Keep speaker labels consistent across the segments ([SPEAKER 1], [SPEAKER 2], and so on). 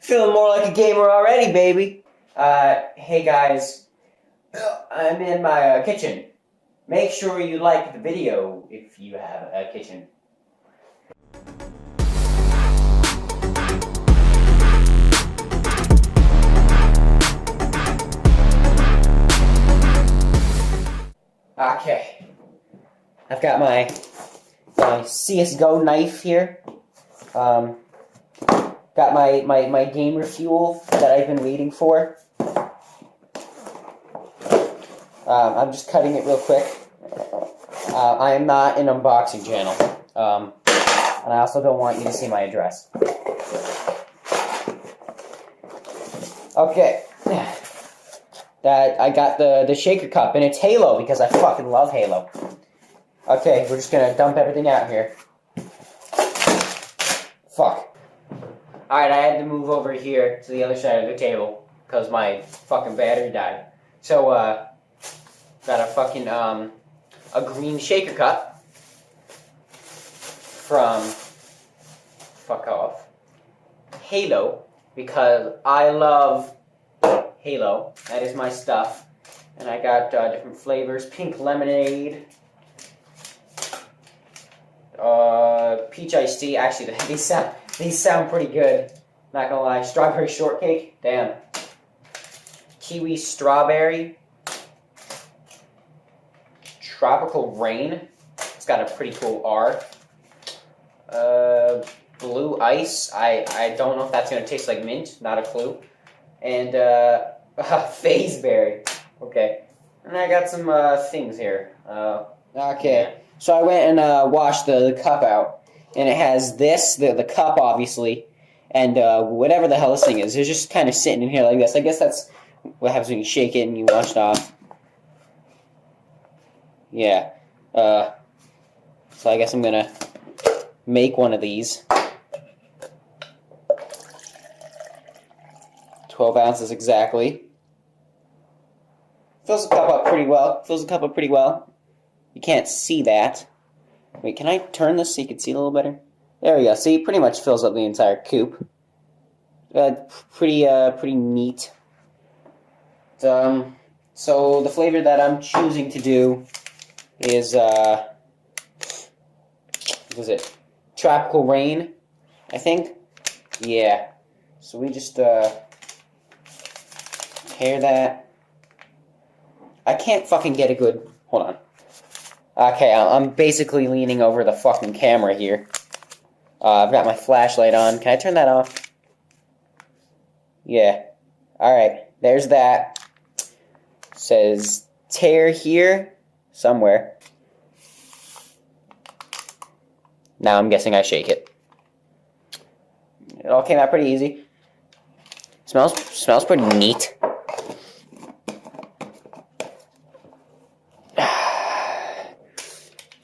[SPEAKER 1] Feeling more like a gamer already, baby. Hey guys, I'm in my kitchen. Make sure you like the video if you have a kitchen. Okay, I've got my CSGO knife here. Got my gamer fuel that I've been waiting for. I'm just cutting it real quick. I am not an unboxing channel. And I also don't want you to see my address. Okay. I got the shaker cup, and it's Halo because I fucking love Halo. Okay, we're just gonna dump everything out here. Fuck. Alright, I had to move over here to the other side of the table because my fucking battery died. So, got a fucking, a green shaker cup from, fuck off, Halo, because I love Halo. That is my stuff. And I got different flavors. Pink lemonade, peach iced tea. Actually, these sound pretty good. Not gonna lie. Strawberry shortcake. Damn. Kiwi strawberry. Tropical rain. It's got a pretty cool R. Blue ice. I don't know if that's gonna taste like mint. Not a clue. And Fazeberry. Okay. And I got some things here. Okay. So I went and washed the cup out. And it has this, the cup, obviously, and whatever the hell this thing is. It's just kind of sitting in here like this. I guess that's what happens when you shake it and you wash it off. Yeah. So I guess I'm going to make one of these. 12 ounces exactly. Fills the cup up pretty well. You can't see that. Wait, can I turn this so you can see it a little better? There we go. See, pretty much fills up the entire coupe. Pretty neat. So the flavor that I'm choosing to do is, what is it? Tropical Rain, I think. Yeah. So we just, tear that. I can't fucking get a good, hold on. Okay, I'm basically leaning over the fucking camera here. I've got my flashlight on. Can I turn that off? Yeah. Alright, there's that. Says tear here somewhere. Now I'm guessing I shake it. It all came out pretty easy. Smells pretty neat.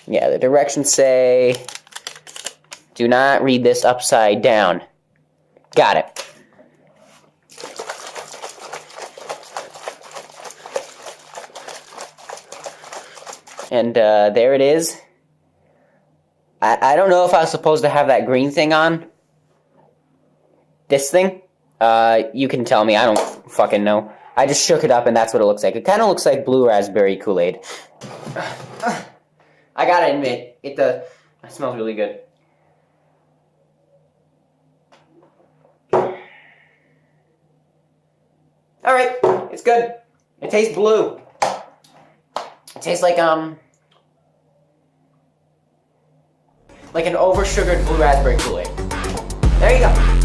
[SPEAKER 1] Yeah, the directions say, do not read this upside down. Got it. And there it is. I don't know if I was supposed to have that green thing on. This thing. You can tell me. I don't fucking know. I just shook it up and that's what it looks like. It kind of looks like blue raspberry Kool-Aid. I gotta admit, it smells really good. Alright, it's good. It tastes blue. It tastes like an over-sugared blue raspberry Kool-Aid. There you go.